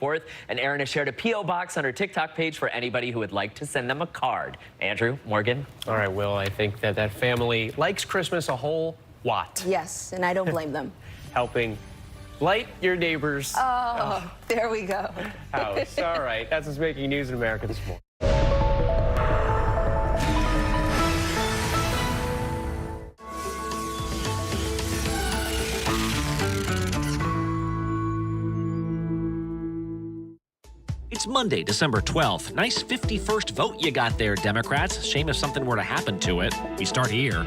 4th, and Erin has shared a P.O. box on her TikTok page for anybody who would like to send them a card. Andrew, Morgan? All right, Will, I think that family likes Christmas a whole lot. Yes, and I don't blame them. Helping light your neighbor's There we go. house. All right, that's what's making news in America this morning. It's Monday, December 12th. Nice 51st vote you got there, Democrats. Shame if something were to happen to it. We start here.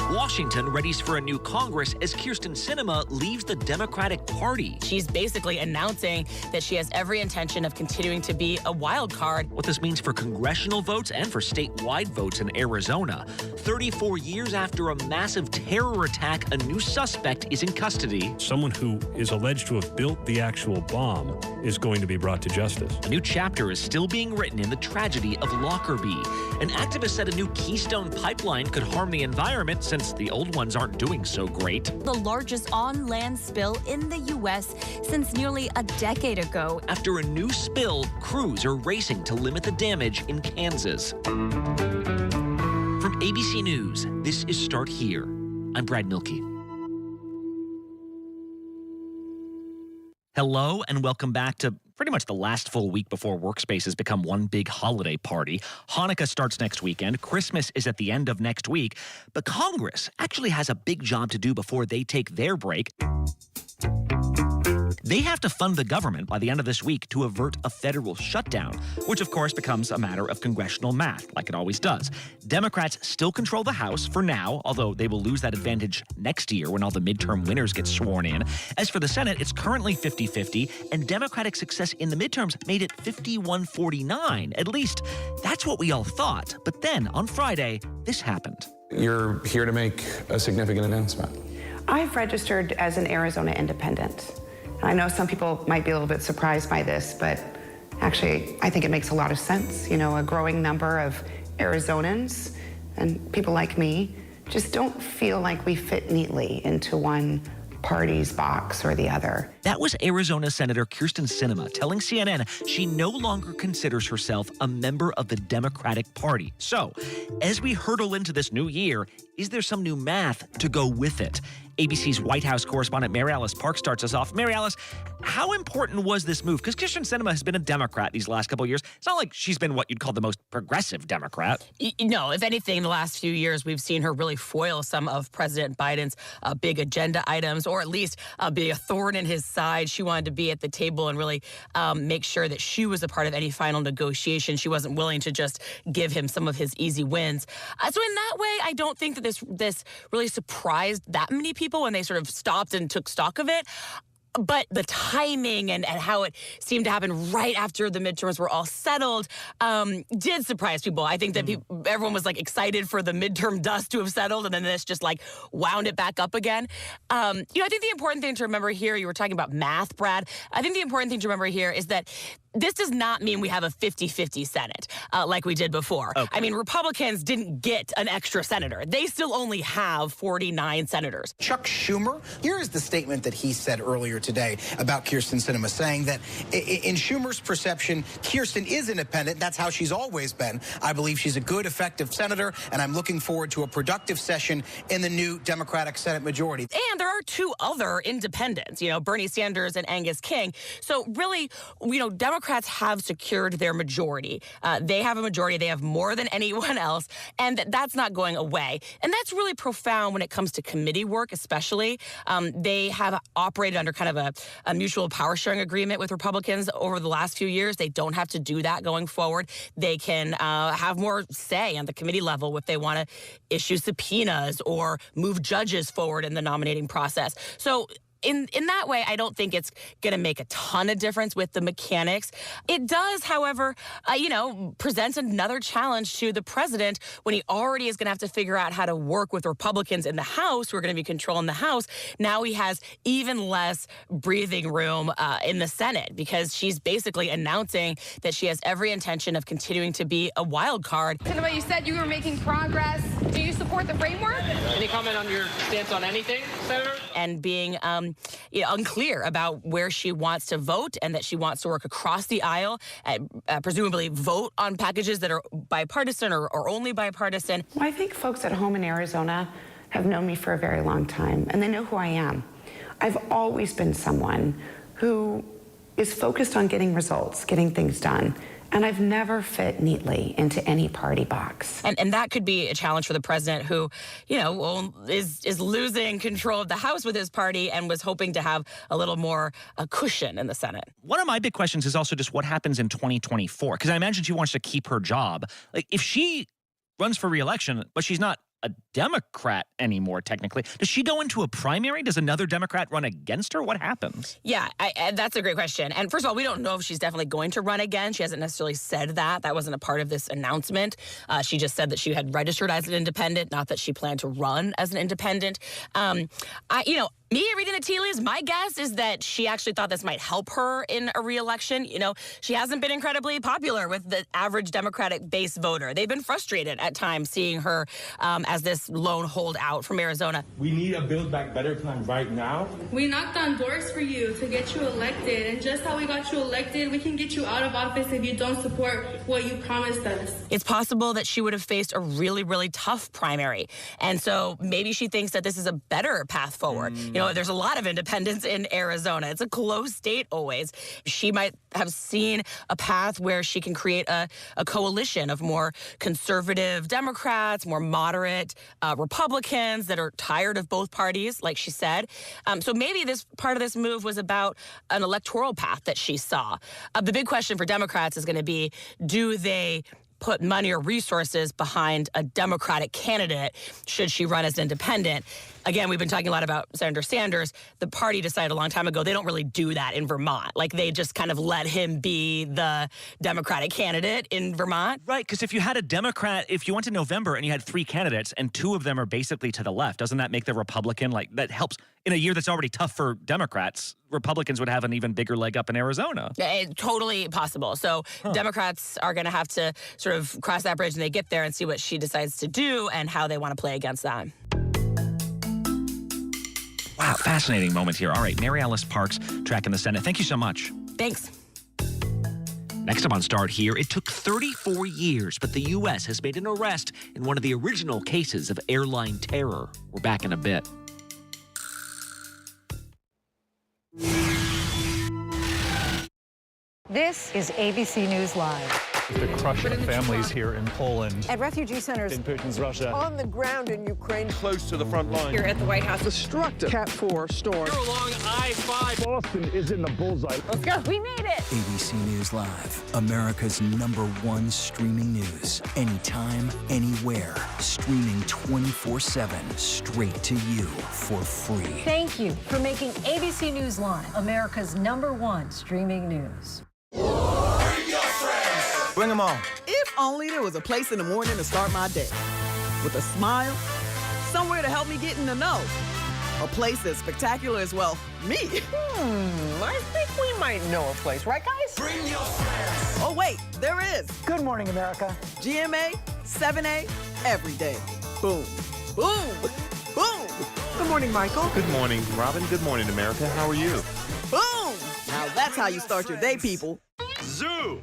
Washington readies for a new Congress as Kyrsten Sinema leaves the Democratic Party. She's basically announcing that she has every intention of continuing to be a wild card. What this means for congressional votes and for statewide votes in Arizona. 34 years after a massive terror attack, a new suspect is in custody. Someone who is alleged to have built the actual bomb is going to be brought to justice. A new chapter is still being written in the tragedy of Lockerbie. An activist said a new Keystone Pipeline could harm the environment since the old ones aren't doing so great. The largest on-land spill in the U.S. since nearly a decade ago. After a new spill, crews are racing to limit the damage in Kansas. From ABC News, this is Start Here. I'm Brad Milkey. Hello and welcome back to pretty much the last full week before workspaces become one big holiday party. Hanukkah starts next weekend. Christmas is at the end of next week. But Congress actually has a big job to do before they take their break. They have to fund the government by the end of this week to avert a federal shutdown, which of course becomes a matter of congressional math, like it always does. Democrats still control the House for now, although they will lose that advantage next year when all the midterm winners get sworn in. As for the Senate, it's currently 50-50, and Democratic success in the midterms made it 51-49. At least, that's what we all thought. But then, on Friday, this happened. You're here to make a significant announcement. I've registered as an Arizona independent. I know some people might be a little bit surprised by this, but actually, I think it makes a lot of sense. You know, a growing number of Arizonans and people like me just don't feel like we fit neatly into one party's box or the other. That was Arizona Senator Kyrsten Sinema telling CNN she no longer considers herself a member of the Democratic Party. So, as we hurtle into this new year, is there some new math to go with it? ABC's White House correspondent Mary Alice Park starts us off. Mary Alice, how important was this move? Because Kyrsten Sinema has been a Democrat these last couple of years. It's not like she's been what you'd call the most progressive Democrat. No, if anything, the last few years, we've seen her really foil some of President Biden's big agenda items, or at least be a thorn in his side. She wanted to be at the table and really make sure that she was a part of any final negotiation. She wasn't willing to just give him some of his easy wins. So in that way, I don't think that this really surprised that many people when they sort of stopped and took stock of it. But the timing and how it seemed to happen right after the midterms were all settled did surprise people. I think that everyone was like excited for the midterm dust to have settled, and then this just like wound it back up again. I think the important thing to remember here, you were talking about math, Brad. I think the important thing to remember here is that this does not mean we have a 50-50 Senate like we did before. Okay. I mean, Republicans didn't get an extra senator. They still only have 49 senators. Chuck Schumer, here is the statement that he said earlier today about Kyrsten Sinema, saying that in Schumer's perception, Kyrsten is independent. That's how she's always been. I believe she's a good, effective senator, and I'm looking forward to a productive session in the new Democratic Senate majority. And there are two other independents, Bernie Sanders and Angus King. So really, Democrats have secured their majority. They have a majority. They have more than anyone else, and that's not going away. And that's really profound when it comes to committee work, especially. They have operated under kind of a mutual power-sharing agreement with Republicans over the last few years. They don't have to do that going forward. They can have more say on the committee level if they want to issue subpoenas or move judges forward in the nominating process. So in that way, I don't think it's going to make a ton of difference with the mechanics. It does, however, present another challenge to the president when he already is going to have to figure out how to work with Republicans in the House who are going to be controlling the House. Now he has even less breathing room in the Senate because she's basically announcing that she has every intention of continuing to be a wild card. Sinema, you said you were making progress Do you support the framework? Any comment on your stance on anything, Senator? And being unclear about where she wants to vote and that she wants to work across the aisle, presumably vote on packages that are bipartisan or only bipartisan. Well, I think folks at home in Arizona have known me for a very long time, and they know who I am. I've always been someone who is focused on getting results, getting things done. And I've never fit neatly into any party box. And that could be a challenge for the president who, is losing control of the House with his party and was hoping to have a little more cushion in the Senate. One of my big questions is also just what happens in 2024, because I imagine she wants to keep her job. Like, if she runs for re-election, but she's not a Democrat anymore, technically, does she go into a primary? Does another Democrat run against her? What happens? Yeah, that's a great question. And first of all, we don't know if she's definitely going to run again. She hasn't necessarily said that. That wasn't a part of this announcement. She just said that she had registered as an independent, not that she planned to run as an independent. Me reading the tea leaves, my guess is that she actually thought this might help her in a re-election. She hasn't been incredibly popular with the average Democratic base voter. They've been frustrated at times seeing her as this lone holdout from Arizona. We need a Build Back Better plan right now. We knocked on doors for you to get you elected, and just how we got you elected, we can get you out of office if you don't support what you promised us. It's possible that she would have faced a really, really tough primary. And so maybe she thinks that this is a better path forward. There's a lot of independents in Arizona. It's a close state always. She might have seen a path where she can create a coalition of more conservative Democrats, more moderate Republicans that are tired of both parties, like she said. So maybe this part of this move was about an electoral path that she saw. The big question for Democrats is going to be, do they put money or resources behind a Democratic candidate should she run as an independent? Again, we've been talking a lot about Senator Sanders. The party decided a long time ago they don't really do that in Vermont. Like, they just kind of let him be the Democratic candidate in Vermont. Right, because if you had a Democrat, if you went to November and you had 3 candidates and 2 of them are basically to the left, doesn't that make the Republican, that helps? In a year that's already tough for Democrats, Republicans would have an even bigger leg up in Arizona. Totally possible. So Democrats are going to have to sort of cross that bridge when they get there and see what she decides to do and how they want to play against that. Wow, fascinating moment here. All right, Mary Alice Parks tracking the Senate. Thank you so much. Thanks. Next up on Start Here, it took 34 years, but the U.S. has made an arrest in one of the original cases of airline terror. We're back in a bit. This is ABC News Live. The crush of families here in Poland. At refugee centers in Putin's Russia. On the ground in Ukraine. Close to the front line. Here at the White House. Destructive Cat 4 storm. Here along I-5. Boston is in the bullseye. Let's go. We made it. ABC News Live, America's #1 streaming news. Anytime, anywhere. Streaming 24/7, straight to you for free. Thank you for making ABC News Live America's #1 streaming news. Bring them on. If only there was a place in the morning to start my day. With a smile, somewhere to help me get in the know. A place as spectacular as, well, me. I think we might know a place, right, guys? Bring your friends. Oh, wait, there is. Good morning, America. GMA, 7A, every day. Boom, boom, boom. Good morning, Michael. Good morning, Robin. Good morning, America. How are you? Boom. Now that's how you start your day, people. Zoo.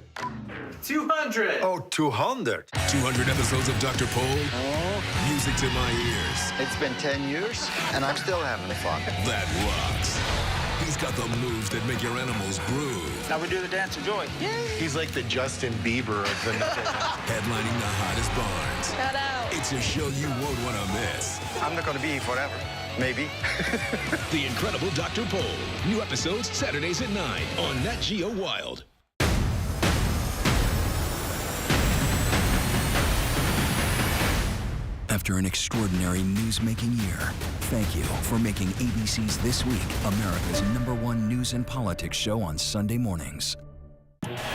200. Oh, 200. 200 episodes of Dr. Pol. Music to my ears. It's been 10 years, and I'm still having fun. That rocks. He's got the moves that make your animals groove. Now we do the dance of joy. Yay. He's like the Justin Bieber of the Headlining the hottest barns. Shout out. It's a show you won't want to miss. I'm not going to be here forever. Maybe. The Incredible Dr. Pol. New episodes Saturdays at 9 on Nat Geo Wild. After an extraordinary news-making year, thank you for making ABC's This Week America's #1 news and politics show on Sunday mornings.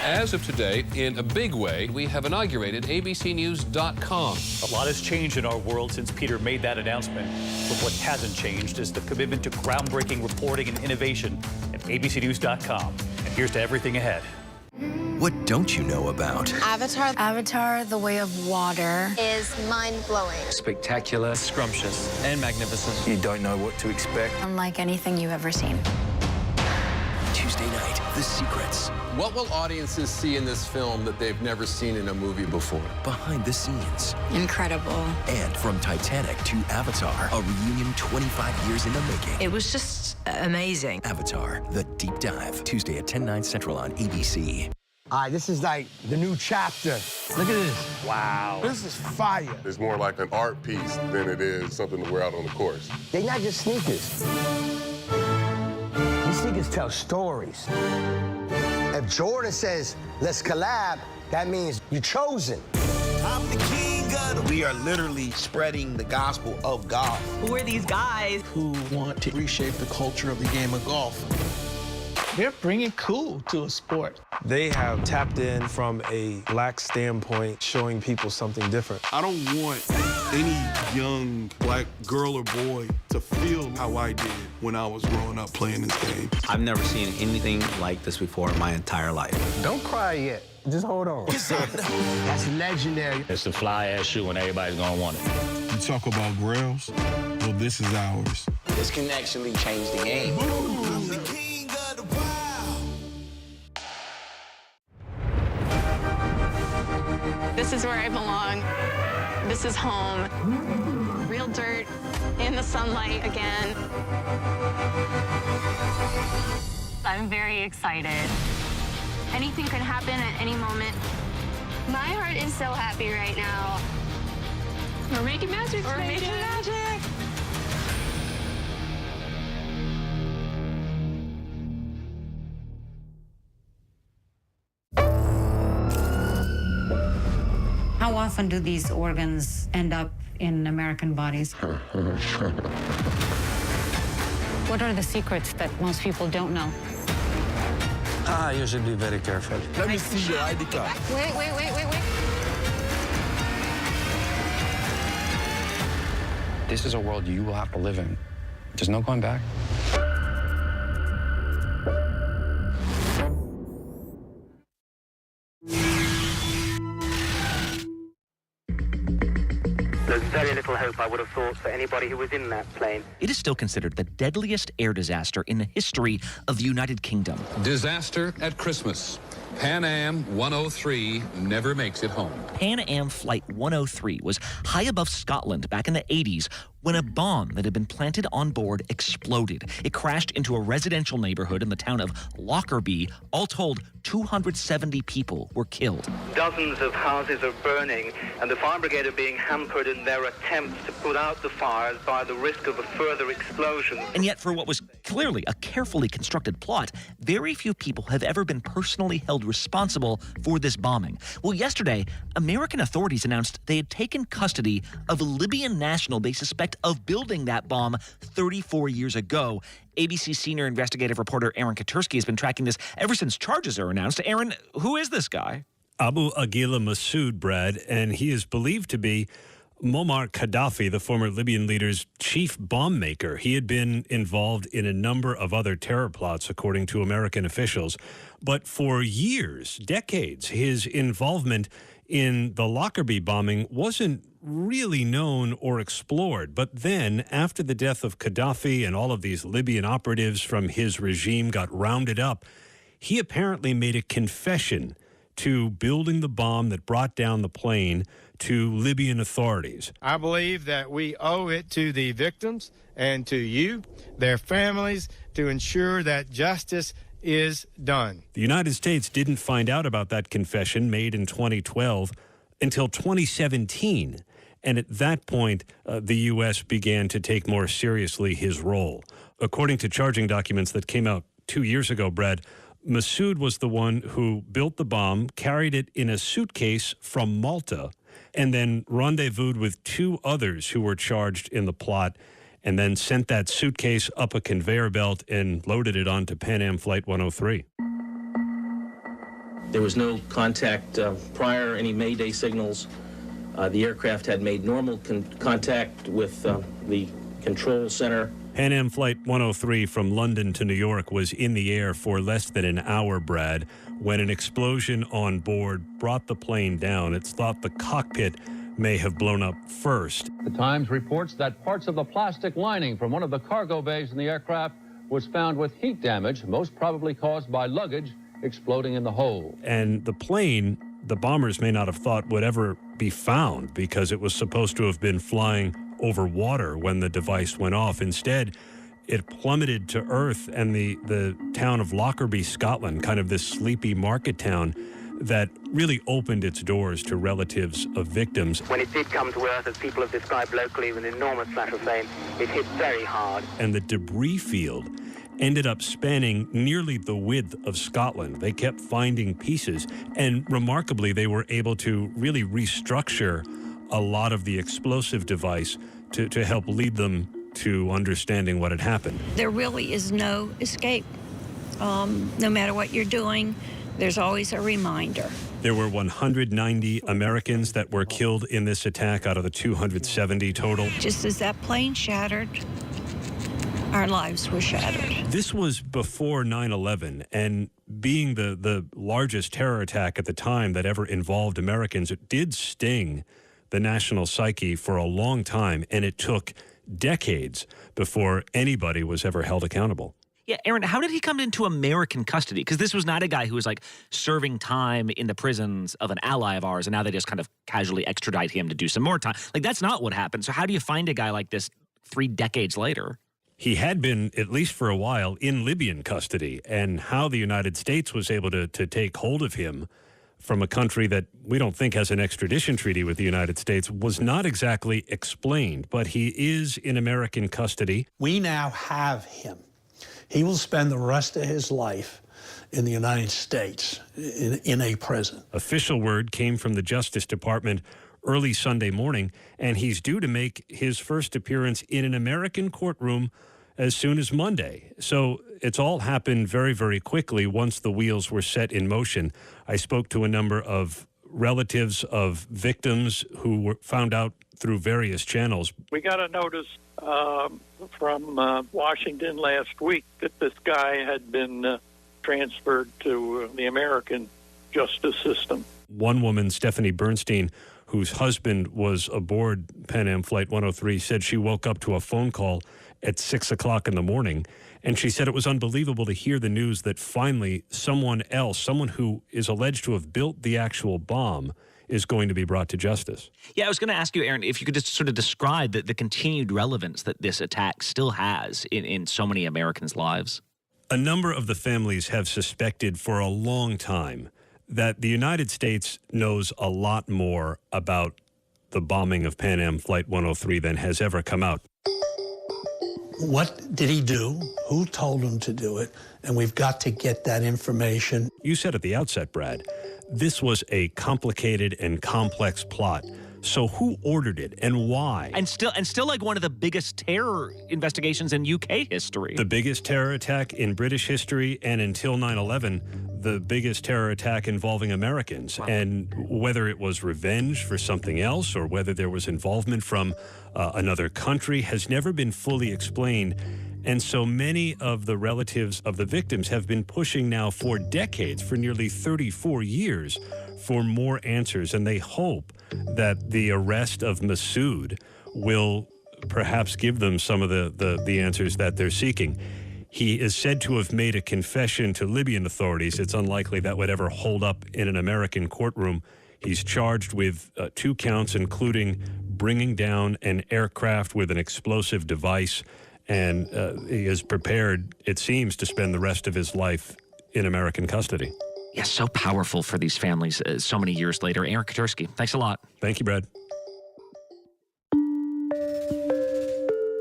As of today, in a big way, we have inaugurated abcnews.com. A lot has changed in our world since Peter made that announcement. But what hasn't changed is the commitment to groundbreaking reporting and innovation at abcnews.com. And here's to everything ahead. What don't you know about Avatar. Avatar, the way of water. Is mind-blowing. Spectacular, scrumptious, and magnificent. You don't know what to expect. Unlike anything you've ever seen. Tuesday night, The Secrets. What will audiences see in this film that they've never seen in a movie before? Behind the scenes. Incredible. And from Titanic to Avatar, a reunion 25 years in the making. It was just amazing. Avatar, The Deep Dive. Tuesday at 10, 9 Central on ABC. All right, this is like the new chapter. Look at this. Wow. This is fire. It's more like an art piece than it is something to wear out on the course. They're not just sneakers. These sneakers tell stories. If Jordan says, let's collab, that means you're chosen. I'm the king of the... We are literally spreading the gospel of golf. Who are these guys? Who want to reshape the culture of the game of golf. They're bringing cool to a sport. They have tapped in from a black standpoint, showing people something different. I don't want any young black girl or boy to feel how I did when I was growing up playing this game. I've never seen anything like this before in my entire life. Don't cry yet. Just hold on. That's legendary. It's a fly-ass shoe and everybody's gonna want it. You talk about grails, well, this is ours. This can actually change the game. I'm the king of the wild. This is where I belong. This is home. Real dirt in the sunlight again. I'm very excited. Anything could happen at any moment. My heart is so happy right now. We're making magic. We're making magic. How often do these organs end up in American bodies? What are the secrets that most people don't know? You should be very careful. Let me see your ID card. Wait. This is a world you will have to live in. There's no going back. There's very little hope, I would have thought, for anybody who was in that plane. It is still considered the deadliest air disaster in the history of the United Kingdom. Disaster at Christmas. Pan Am 103 never makes it home. Pan Am Flight 103 was high above Scotland back in the 80s when a bomb that had been planted on board exploded. It crashed into a residential neighborhood in the town of Lockerbie. All told, 270 people were killed. Dozens of houses are burning, and the fire brigade are being hampered in their attempts to put out the fires by the risk of a further explosion. And yet, for what was clearly a carefully constructed plot, very few people have ever been personally held responsible for this bombing. Well, yesterday, American authorities announced they had taken custody of a Libyan national they suspect of building that bomb 34 years ago. ABC senior investigative reporter Aaron Katursky has been tracking this ever since charges are announced. Aaron, who is this guy? Abu Aguila Massoud, Brad, and he is believed to be Muammar Gaddafi, the former Libyan leader's chief bomb maker. He had been involved in a number of other terror plots, according to American officials. But for years, decades, his involvement in the Lockerbie bombing wasn't really known or explored. But then, after the death of Gaddafi and all of these Libyan operatives from his regime got rounded up, he apparently made a confession to building the bomb that brought down the plane to Libyan authorities. I believe that we owe it to the victims and to you, their families, to ensure that justice is done. The United States didn't find out about that confession made in 2012 until 2017. And at that point, the U.S. began to take more seriously his role. According to charging documents that came out 2 years ago, Brad, Massoud was the one who built the bomb, carried it in a suitcase from Malta, and then rendezvoused with two others who were charged in the plot, and then sent that suitcase up a conveyor belt and loaded it onto Pan Am Flight 103. There was no contact prior, any Mayday signals. The aircraft had made normal contact with the control center Pan Am Flight 103 from London to New York was in the air for less than an hour, Brad, when an explosion on board brought the plane down. It's thought the cockpit may have blown up first. The Times reports that parts of the plastic lining from one of the cargo bays in the aircraft was found with heat damage, most probably caused by luggage exploding in the hole. And the plane, the bombers may not have thought would ever be found because it was supposed to have been flying over water when the device went off. Instead, it plummeted to earth, and the town of Lockerbie, Scotland, kind of this sleepy market town that really opened its doors to relatives of victims. When it did come to earth, as people have described locally, with an enormous flash of flame, it hit very hard. And the debris field ended up spanning nearly the width of Scotland. They kept finding pieces, and remarkably, they were able to really restructure a lot of the explosive device to help lead them to understanding what had happened. There really is no escape. No matter what you're doing, there's always a reminder. There were 190 Americans that were killed in this attack out of the 270 total. Just as that plane shattered, our lives were shattered. This was before 9/11, and being the largest terror attack at the time that ever involved Americans, it did sting the national psyche for a long time, and it took decades before anybody was ever held accountable. Yeah, Aaron, how did he come into American custody? Because this was not a guy who was like serving time in the prisons of an ally of ours, and now they just kind of casually extradite him to do some more time. Like, that's not what happened. So how do you find a guy like this 3 decades later? He had been, at least for a while, in Libyan custody, and how the United States was able to take hold of him from a country that we don't think has an extradition treaty with the United States was not exactly explained, but he is in American custody. We now have him. He will spend the rest of his life in the United States in a prison. Official word came from the Justice Department early Sunday morning, and he's due to make his first appearance in an American courtroom as soon as Monday. So it's all happened very, very quickly once the wheels were set in motion. I spoke to a number of relatives of victims who were found out through various channels. We got a notice from Washington last week that this guy had been transferred to the American justice system. One woman, Stephanie Bernstein, whose husband was aboard Pan Am Flight 103, said she woke up to a phone call at 6 o'clock in the morning. And she said it was unbelievable to hear the news that finally someone else, someone who is alleged to have built the actual bomb, is going to be brought to justice. Yeah, I was going to ask you, Aaron, if you could just sort of describe the continued relevance that this attack still has in so many Americans' lives. A number of the families have suspected for a long time that the United States knows a lot more about the bombing of Pan Am Flight 103 than has ever come out. What did he do? Who told him to do it? And we've got to get that information. You said at the outset, Brad, this was a complicated and complex plot. So who ordered it and why? And still like one of the biggest terror investigations in UK history. The biggest terror attack in British history, and until 9/11, the biggest terror attack involving Americans. Wow. And whether it was revenge for something else or whether there was involvement from another country has never been fully explained. And so many of the relatives of the victims have been pushing now for decades, for nearly 34 years, for more answers. And they hope that the arrest of Masood will perhaps give them some of the answers that they're seeking. He is said to have made a confession to Libyan authorities. It's unlikely that would ever hold up in an American courtroom. He's charged with 2 counts, including bringing down an aircraft with an explosive device. And he is prepared, it seems, to spend the rest of his life in American custody. Yeah, so powerful for these families so many years later. Aaron Katursky, thanks a lot. Thank you, Brad.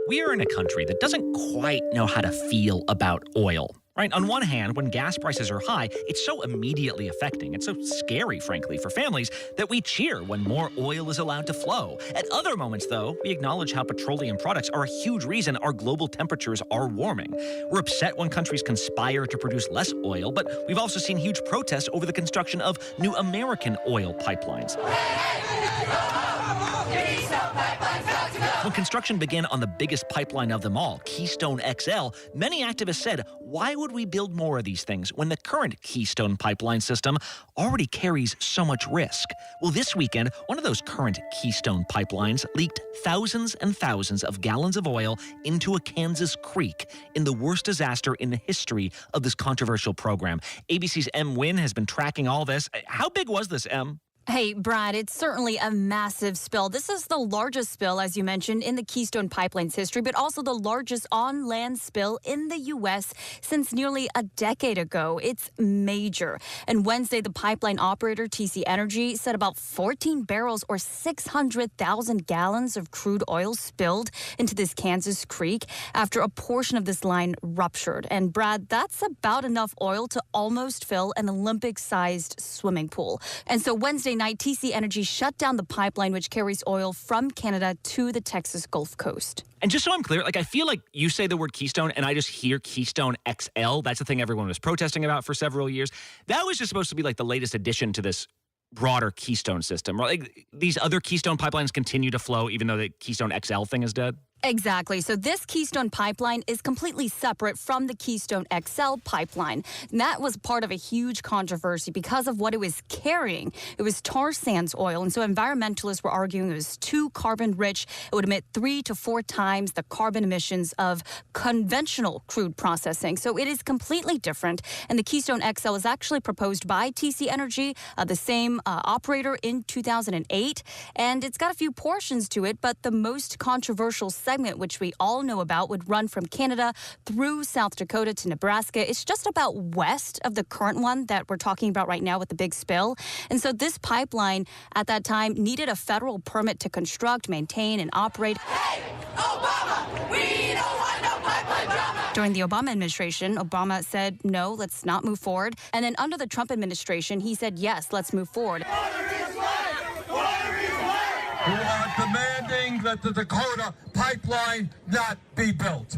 We are in a country that doesn't quite know how to feel about oil. Right? On one hand, when gas prices are high, it's so immediately affecting. It's so scary, frankly, for families that we cheer when more oil is allowed to flow. At other moments, though, we acknowledge how petroleum products are a huge reason our global temperatures are warming. We're upset when countries conspire to produce less oil, but we've also seen huge protests over the construction of new American oil pipelines. Keystone Pipeline's got to go! When construction began on the biggest pipeline of them all, Keystone XL, many activists said, why would we build more of these things when the current Keystone Pipeline system already carries so much risk? Well, this weekend, one of those current Keystone pipelines leaked thousands and thousands of gallons of oil into a Kansas creek in the worst disaster in the history of this controversial program. ABC's M. Wynn has been tracking all this. How big was this, M? Hey, Brad, it's certainly a massive spill. This is the largest spill, as you mentioned, in the Keystone Pipeline's history, but also the largest on-land spill in the U.S. since nearly a decade ago. It's major. And Wednesday, the pipeline operator, TC Energy, said about 14 barrels or 600,000 gallons of crude oil spilled into this Kansas creek after a portion of this line ruptured. And, Brad, that's about enough oil to almost fill an Olympic-sized swimming pool. And so Wednesday night, TC Energy shut down the pipeline, which carries oil from Canada to the Texas Gulf Coast. And just so I'm clear, I feel like you say the word Keystone and I just hear Keystone XL. That's the thing everyone was protesting about for several years. That was just supposed to be the latest addition to this broader Keystone system. These other Keystone pipelines continue to flow even though the Keystone XL thing is dead? Exactly. So this Keystone Pipeline is completely separate from the Keystone XL pipeline. And that was part of a huge controversy because of what it was carrying. It was tar sands oil. And so environmentalists were arguing it was too carbon rich. It would emit 3 to 4 times the carbon emissions of conventional crude processing. So it is completely different. And the Keystone XL is actually proposed by TC Energy, the same operator, in 2008. And it's got a few portions to it, but the most controversial segment, which we all know about, would run from Canada through South Dakota to Nebraska. It's just about west of the current one that we're talking about right now with the big spill. And so this pipeline at that time needed a federal permit to construct, maintain, and operate. Hey, Obama, we don't want no pipeline drama. During the Obama administration, Obama said, no, let's not move forward. And then under the Trump administration, he said, yes, let's move forward. We are demanding that the Dakota pipeline not be built.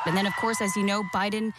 And then, of course, as you know, Biden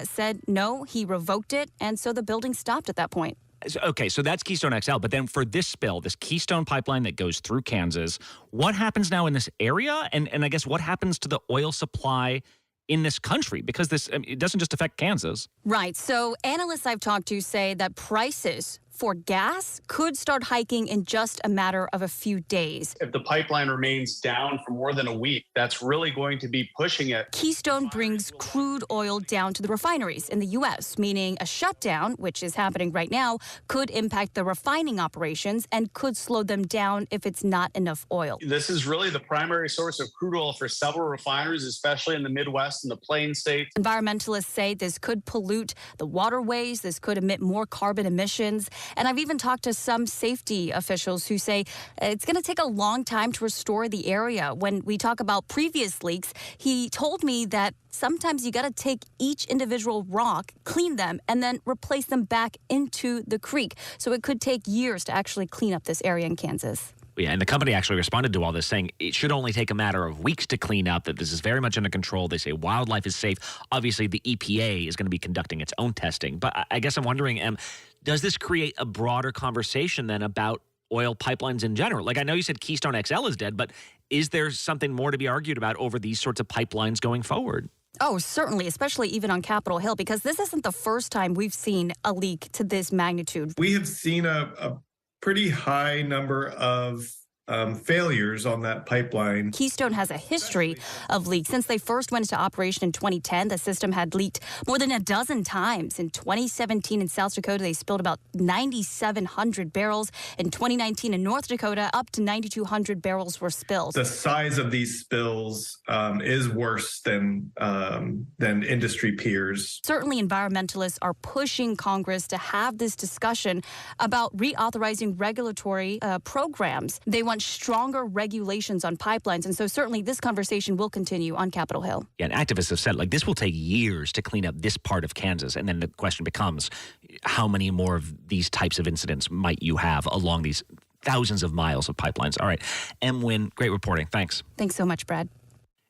said no, he revoked it. And so the building stopped at that point. Okay, so that's Keystone XL. But then for this spill, this Keystone pipeline that goes through Kansas, what happens now in this area? And I guess what happens to the oil supply in this country? Because it doesn't just affect Kansas. Right. So analysts I've talked to say that prices for gas could start hiking in just a matter of a few days. If the pipeline remains down for more than a week, that's really going to be pushing it. Keystone brings crude oil down to the refineries in the U.S., meaning a shutdown, which is happening right now, could impact the refining operations and could slow them down if it's not enough oil. This is really the primary source of crude oil for several refineries, especially in the Midwest and the Plain States. Environmentalists say this could pollute the waterways. This could emit more carbon emissions. And I've even talked to some safety officials who say it's going to take a long time to restore the area. When we talk about previous leaks, he told me that sometimes you got to take each individual rock, clean them, and then replace them back into the creek. So it could take years to actually clean up this area in Kansas. Yeah, and the company actually responded to all this saying it should only take a matter of weeks to clean up, that this is very much under control. They say wildlife is safe. Obviously, the EPA is going to be conducting its own testing. But I guess I'm wondering, does this create a broader conversation then about oil pipelines in general? I know you said Keystone XL is dead, but is there something more to be argued about over these sorts of pipelines going forward? Oh, certainly, especially even on Capitol Hill, because this isn't the first time we've seen a leak to this magnitude. We have seen a pretty high number of failures on that pipeline. Keystone has a history of leaks. Since they first went into operation in 2010, the system had leaked more than a dozen times. In 2017 in South Dakota, they spilled about 9,700 barrels. In 2019 in North Dakota, up to 9,200 barrels were spilled. The size of these spills is worse than industry peers. Certainly, environmentalists are pushing Congress to have this discussion about reauthorizing regulatory programs. They want stronger regulations on pipelines. And so certainly this conversation will continue on Capitol Hill. Yeah, and activists have said, this will take years to clean up this part of Kansas. And then the question becomes, how many more of these types of incidents might you have along these thousands of miles of pipelines? All right. M. Wynn, great reporting. Thanks. Thanks so much, Brad.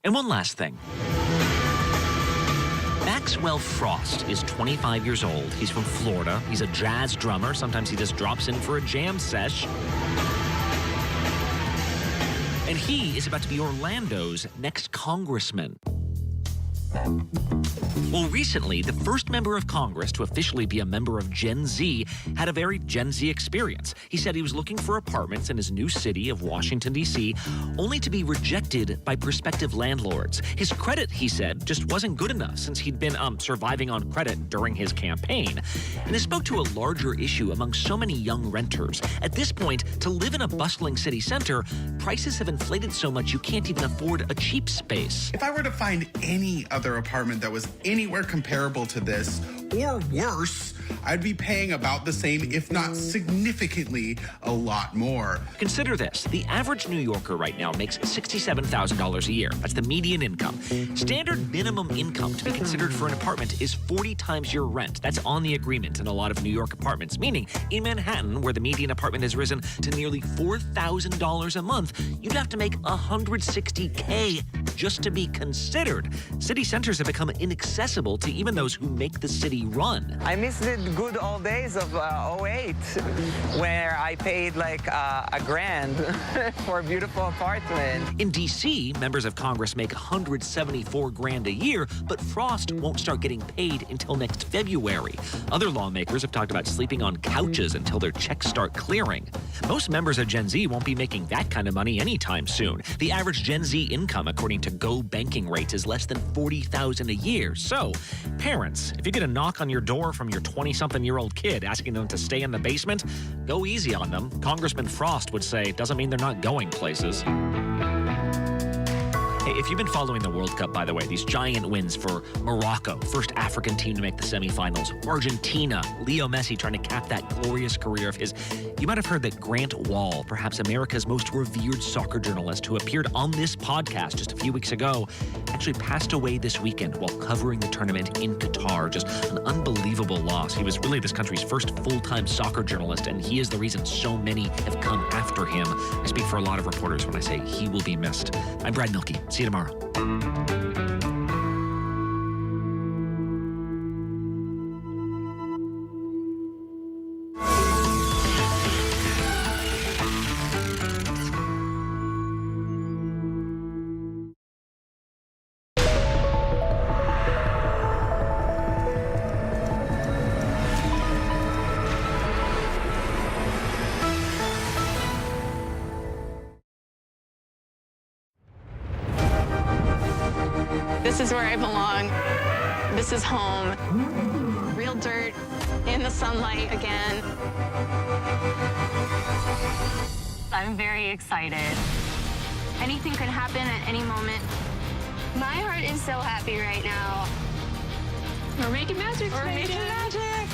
And one last thing. Maxwell Frost is 25 years old. He's from Florida. He's a jazz drummer. Sometimes he just drops in for a jam sesh. And he is about to be Orlando's next congressman. Well, recently, the first member of Congress to officially be a member of Gen Z had a very Gen Z experience. He said he was looking for apartments in his new city of Washington, D.C., only to be rejected by prospective landlords. His credit, he said, just wasn't good enough since he'd been surviving on credit during his campaign. And it spoke to a larger issue among so many young renters. At this point, to live in a bustling city center, prices have inflated so much you can't even afford a cheap space. If I were to find any other apartment that was anywhere comparable to this or worse, I'd be paying about the same, if not significantly a lot more. Consider this. The average New Yorker right now makes $67,000 a year. That's the median income. Standard minimum income to be considered for an apartment is 40 times your rent. That's on the agreement in a lot of New York apartments, meaning in Manhattan, where the median apartment has risen to nearly $4,000 a month, you'd have to make $160K just to be considered. City centers have become inaccessible to even those who make the city run. I miss the good old days of 08, where I paid like $1,000 for a beautiful apartment. In D.C., members of Congress make $174,000 a year, but Frost won't start getting paid until next February. Other lawmakers have talked about sleeping on couches until their checks start clearing. Most members of Gen Z won't be making that kind of money anytime soon. The average Gen Z income, according to Go Banking Rates, is less than $40,000 a year. So, parents, if you get a knock on your door from your 20-something-year-old kid asking them to stay in the basement, go easy on them. Congressman Frost would say, doesn't mean they're not going places. Hey, if you've been following the World Cup, by the way, these giant wins for Morocco, first African team to make the semifinals, Argentina, Leo Messi trying to cap that glorious career of his. You might have heard that Grant Wall, perhaps America's most revered soccer journalist who appeared on this podcast just a few weeks ago, actually passed away this weekend while covering the tournament in Qatar. Just an unbelievable loss. He was really this country's first full-time soccer journalist, and he is the reason so many have come after him. I speak for a lot of reporters when I say he will be missed. I'm Brad Milkey. See you tomorrow. This is where I belong. This is home. Real dirt in the sunlight again. I'm very excited. Anything could happen at any moment. My heart is so happy right now. We're making magic. We're making magic.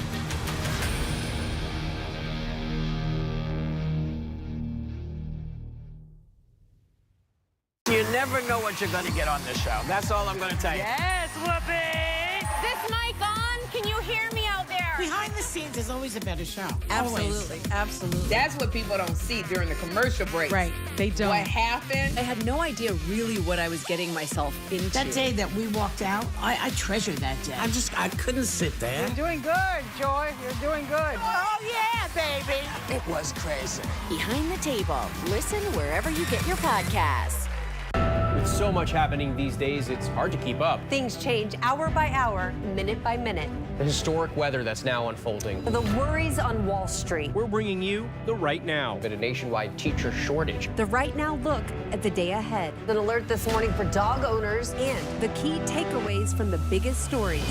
You never know what you're going to get on this show. That's all I'm going to tell you. Yes, Whoopi! Is this mic on? Can you hear me out there? Behind the scenes is always a better show. Absolutely, absolutely. That's what people don't see during the commercial break. Right, they don't. What happened? I had no idea really what I was getting myself into. That day that we walked out, I treasured that day. I couldn't sit there. You're doing good, Joy. You're doing good. Oh, yeah, baby. It was crazy. Behind the Table. Listen wherever you get your podcasts. With so much happening these days, it's hard to keep up. Things change hour by hour, minute by minute. The historic weather that's now unfolding. The worries on Wall Street. We're bringing you the Right Now. But a nationwide teacher shortage. The Right Now look at the day ahead. An alert this morning for dog owners and the key takeaways from the biggest stories.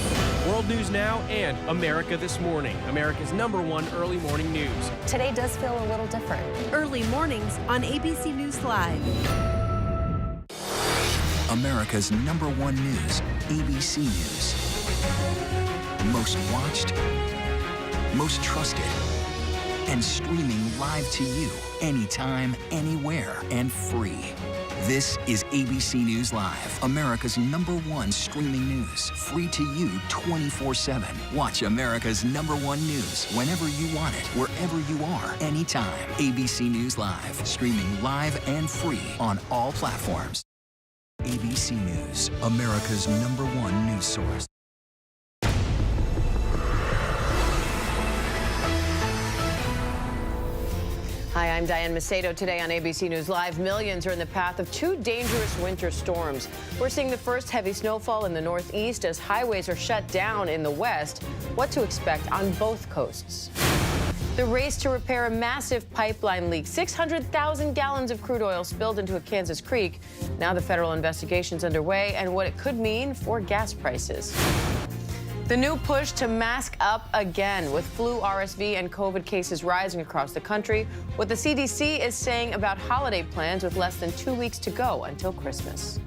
World News Now and America This Morning, America's #1 early morning news. Today does feel a little different. Early mornings on ABC News Live. America's #1 news, ABC News. Most watched, most trusted, and streaming live to you anytime, anywhere, and free. This is ABC News Live, America's #1 streaming news, free to you 24/7. Watch America's #1 news whenever you want it, wherever you are, anytime. ABC News Live, streaming live and free on all platforms. ABC News, America's #1 news source. Hi, I'm Diane Macedo. Today on ABC News Live, millions are in the path of two dangerous winter storms. We're seeing the first heavy snowfall in the northeast as highways are shut down in the west. What to expect on both coasts. The race to repair a massive pipeline leak. 600,000 gallons of crude oil spilled into a Kansas creek. Now the federal investigation's underway and what it could mean for gas prices. The new push to mask up again with flu, RSV, and COVID cases rising across the country. What the CDC is saying about holiday plans with less than 2 weeks to go until Christmas.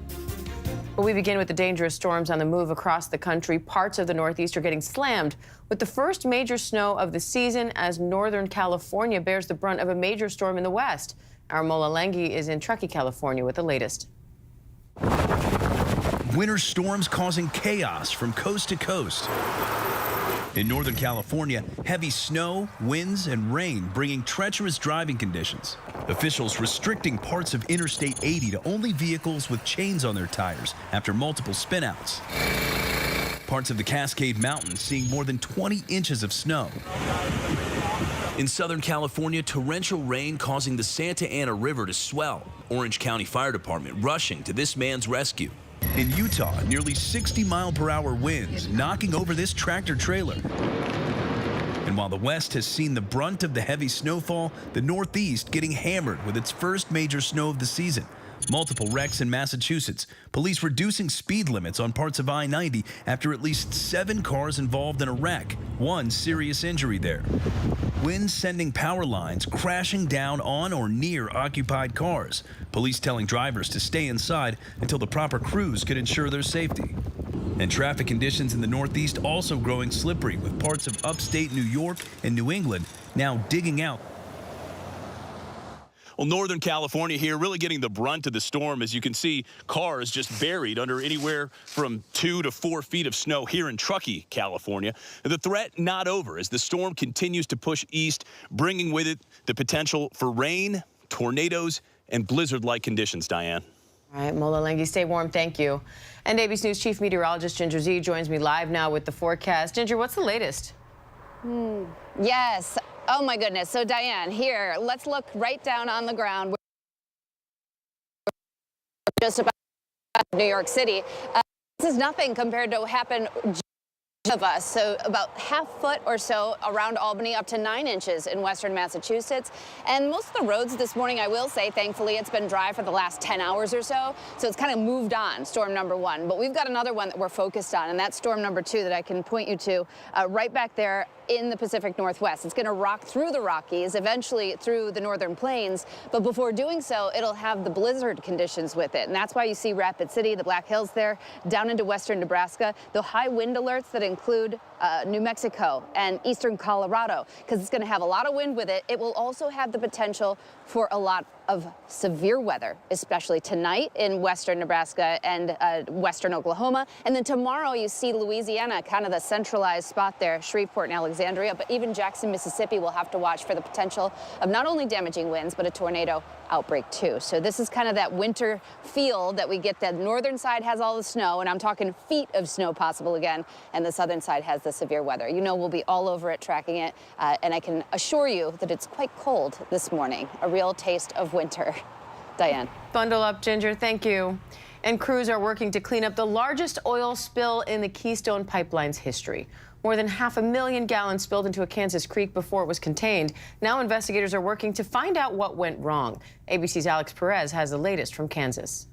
But we begin with the dangerous storms on the move across the country. Parts of the Northeast are getting slammed with the first major snow of the season as Northern California bears the brunt of a major storm in the West. Our Mola Lenghi is in Truckee, California with the latest. Winter storms causing chaos from coast to coast. In Northern California, heavy snow, winds, and rain bringing treacherous driving conditions. Officials restricting parts of Interstate 80 to only vehicles with chains on their tires after multiple spinouts. Parts of the Cascade Mountains seeing more than 20 inches of snow. In Southern California, torrential rain causing the Santa Ana River to swell. Orange County Fire Department rushing to this man's rescue. In Utah, nearly 60-mile-per-hour winds knocking over this tractor trailer. And while the West has seen the brunt of the heavy snowfall, the Northeast getting hammered with its first major snow of the season. Multiple wrecks in Massachusetts. Police reducing speed limits on parts of I-90 after at least 7 cars involved in a wreck. 1 serious injury there. Winds sending power lines crashing down on or near occupied cars. Police telling drivers to stay inside until the proper crews could ensure their safety. And traffic conditions in the Northeast also growing slippery with parts of upstate New York and New England now digging out. Well, Northern California here really getting the brunt of the storm. As you can see, cars just buried under anywhere from 2 to 4 feet of snow here in Truckee, California. The threat not over as the storm continues to push east, bringing with it the potential for rain, tornadoes, and blizzard-like conditions, Diane. All right, Mola Lenghi, stay warm. Thank you. And ABC News Chief Meteorologist Ginger Zee joins me live now with the forecast. Ginger, what's the latest? Yes. Oh, my goodness. So, Diane, here, let's look right down on the ground. We're just about New York City. This is nothing compared to what happened of us. So about ½ foot or so around Albany, up to 9 inches in western Massachusetts. And most of the roads this morning, I will say, thankfully, it's been dry for the last 10 hours or so. So it's kind of moved on, storm number 1. But we've got another one that we're focused on, and that's storm number 2 that I can point you to right back there in the Pacific Northwest. It's going to rock through the Rockies, eventually through the northern plains. But before doing so, it'll have the blizzard conditions with it. And that's why you see Rapid City, the Black Hills there, down into western Nebraska. The high wind alerts that include New Mexico and eastern Colorado, because it's going to have a lot of wind with it. It will also have the potential for a lot of severe weather, especially tonight in western Nebraska and western Oklahoma. And then tomorrow you see Louisiana, kind of the centralized spot there, Shreveport and Alexandria, but even Jackson, Mississippi will have to watch for the potential of not only damaging winds, but a tornado outbreak too. So this is kind of that winter feel that we get. The northern side has all the snow, and I'm talking feet of snow possible again, and the southern side has the severe weather. You know, we'll be all over it tracking it, and I can assure you that it's quite cold this morning, a real taste of winter. Diane. Bundle up, Ginger. Thank you. And crews are working to clean up the largest oil spill in the Keystone Pipeline's history. More than 500,000 gallons spilled into a Kansas creek before it was contained. Now investigators are working to find out what went wrong. ABC's Alex Perez has the latest from Kansas.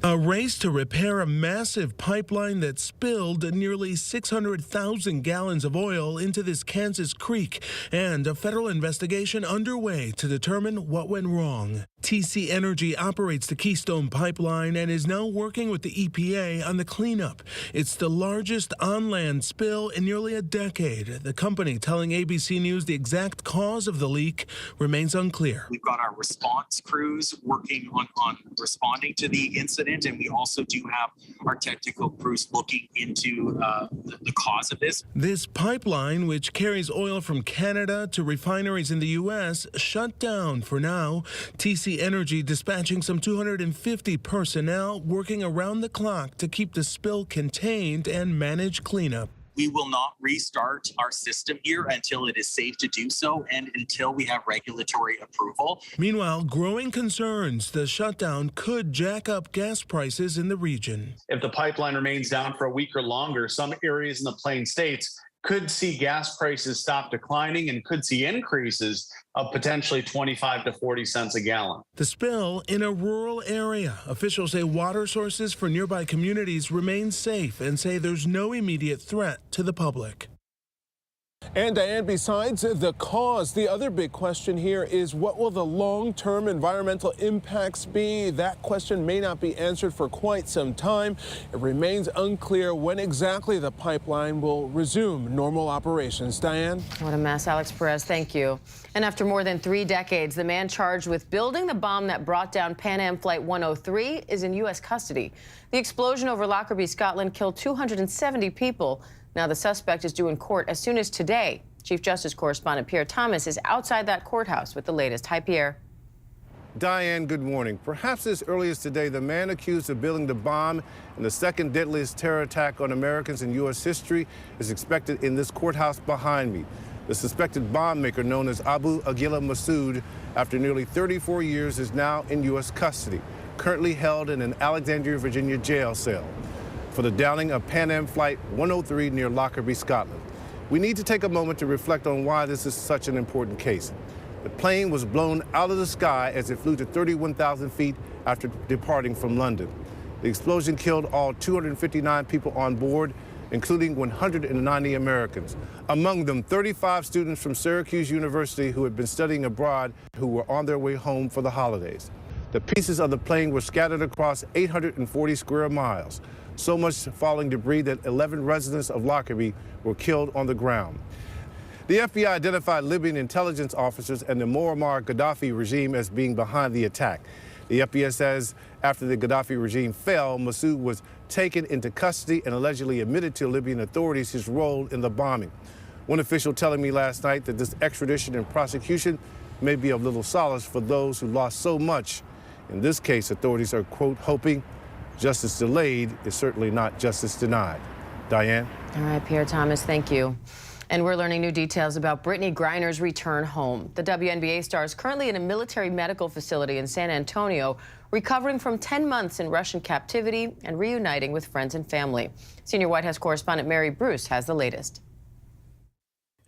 A race to repair a massive pipeline that spilled nearly 600,000 gallons of oil into this Kansas creek, and a federal investigation underway to determine what went wrong. TC Energy operates the Keystone Pipeline and is now working with the EPA on the cleanup. It's the largest on-land spill in nearly a decade. The company telling ABC News the exact cause of the leak remains unclear. We've got our response crews working on responding to the incident, and we also do have our technical crews looking into the cause of this. This pipeline, which carries oil from Canada to refineries in the U.S., shut down for now. TC Energy dispatching some 250 personnel working around the clock to keep the spill contained and manage cleanup. We will not restart our system here until it is safe to do so and until we have regulatory approval. Meanwhile, growing concerns the shutdown could jack up gas prices in the region. If the pipeline remains down for a week or longer, some areas in the Plain States could see gas prices stop declining and could see increases of potentially 25 to 40 cents a gallon. The spill in a rural area. Officials say water sources for nearby communities remain safe and say there's no immediate threat to the public. And Diane, besides the cause, the other big question here is what will the long-term environmental impacts be? That question may not be answered for quite some time. It remains unclear when exactly the pipeline will resume normal operations. Diane? What a mess. Alex Perez, thank you. And after more than 3 decades, the man charged with building the bomb that brought down Pan Am Flight 103 is in U.S. custody. The explosion over Lockerbie, Scotland, killed 270 people. Now the suspect is due in court as soon as today. Chief Justice correspondent Pierre Thomas is outside that courthouse with the latest. Hi, Pierre. Diane, good morning. Perhaps as early as today, the man accused of building the bomb in the second deadliest terror attack on Americans in U.S. history is expected in this courthouse behind me. The suspected bomb maker, known as Abu Aguila Massoud, after nearly 34 years, is now in U.S. custody, currently held in an Alexandria, Virginia jail cell for the downing of Pan Am Flight 103 near Lockerbie, Scotland. We need to take a moment to reflect on why this is such an important case. The plane was blown out of the sky as it flew to 31,000 feet after departing from London. The explosion killed all 259 people on board, including 190 Americans. Among them, 35 students from Syracuse University who had been studying abroad who were on their way home for the holidays. The pieces of the plane were scattered across 840 square miles. So much falling debris that 11 residents of Lockerbie were killed on the ground. The FBI identified Libyan intelligence officers and the Muammar Gaddafi regime as being behind the attack. The FBI says after the Gaddafi regime fell, Massoud was taken into custody and allegedly admitted to Libyan authorities his role in the bombing. One official telling me last night that this extradition and prosecution may be of little solace for those who lost so much. In this case, authorities are, quote, hoping justice delayed is certainly not justice denied. Diane? All right, Pierre Thomas, thank you. And we're learning new details about Brittney Griner's return home. The WNBA star is currently in a military medical facility in San Antonio, recovering from 10 months in Russian captivity and reuniting with friends and family. Senior White House correspondent Mary Bruce has the latest.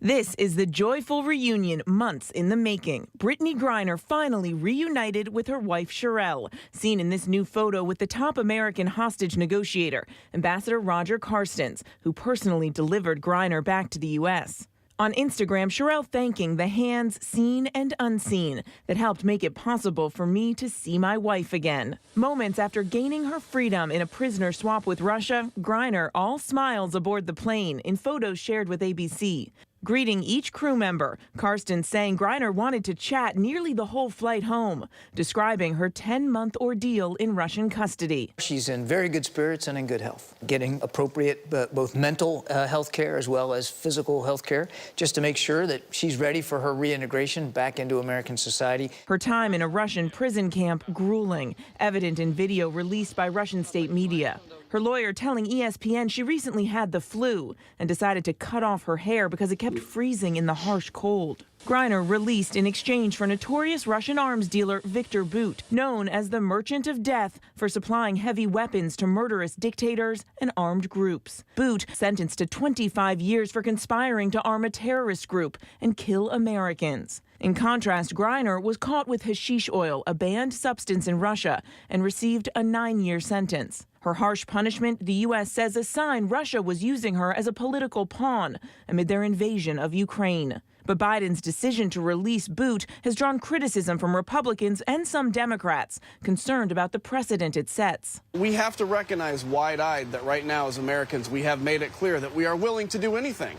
This is the joyful reunion months in the making. Brittney Griner finally reunited with her wife Sherelle, seen in this new photo with the top American hostage negotiator, Ambassador Roger Carstens, who personally delivered Griner back to the U.S. On Instagram, Sherelle thanking the hands seen and unseen that helped make it possible for me to see my wife again. Moments after gaining her freedom in a prisoner swap with Russia, Griner all smiles aboard the plane in photos shared with ABC. Greeting each crew member, Kyrsten saying Griner wanted to chat nearly the whole flight home, describing her 10-month ordeal in Russian custody. She's in very good spirits and in good health, getting appropriate both mental health care as well as physical health care, just to make sure that she's ready for her reintegration back into American society. Her time in a Russian prison camp grueling, evident in video released by Russian state media. Her lawyer telling ESPN she recently had the flu and decided to cut off her hair because it kept freezing in the harsh cold. Griner released in exchange for notorious Russian arms dealer Viktor Bout, known as the Merchant of Death for supplying heavy weapons to murderous dictators and armed groups. Bout sentenced to 25 years for conspiring to arm a terrorist group and kill Americans. In contrast, Griner was caught with hashish oil, a banned substance in Russia, and received a 9-year sentence. Her harsh punishment, the U.S. says, a sign Russia was using her as a political pawn amid their invasion of Ukraine. But Biden's decision to release Bout has drawn criticism from Republicans and some Democrats concerned about the precedent it sets. We have to recognize wide-eyed that right now as Americans we have made it clear that we are willing to do anything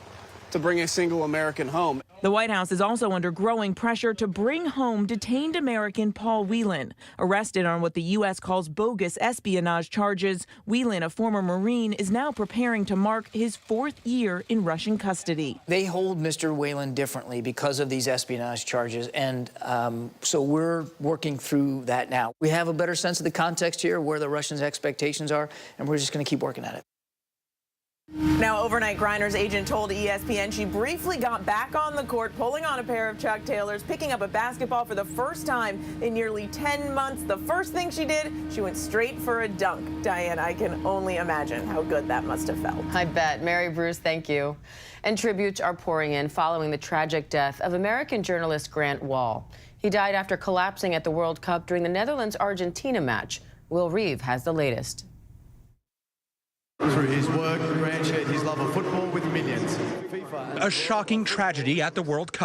to bring a single American home. The White House is also under growing pressure to bring home detained American Paul Whelan. Arrested on what the U.S. calls bogus espionage charges, Whelan, a former Marine, is now preparing to mark his 4th year in Russian custody. They hold Mr. Whelan differently because of these espionage charges, and so we're working through that now. We have a better sense of the context here, where the Russians' expectations are, and we're just going to keep working at it. Now, overnight, Griner's agent told ESPN she briefly got back on the court, pulling on a pair of Chuck Taylors, picking up a basketball for the first time in nearly 10 months. The first thing she did, she went straight for a dunk. Diane, I can only imagine how good that must have felt. I bet. Mary Bruce, thank you. And tributes are pouring in following the tragic death of American journalist Grant Wahl. He died after collapsing at the World Cup during the Netherlands-Argentina match. Will Reeve has the latest. Through his work, Grant shared his love of football with millions. A shocking tragedy at the World Cup.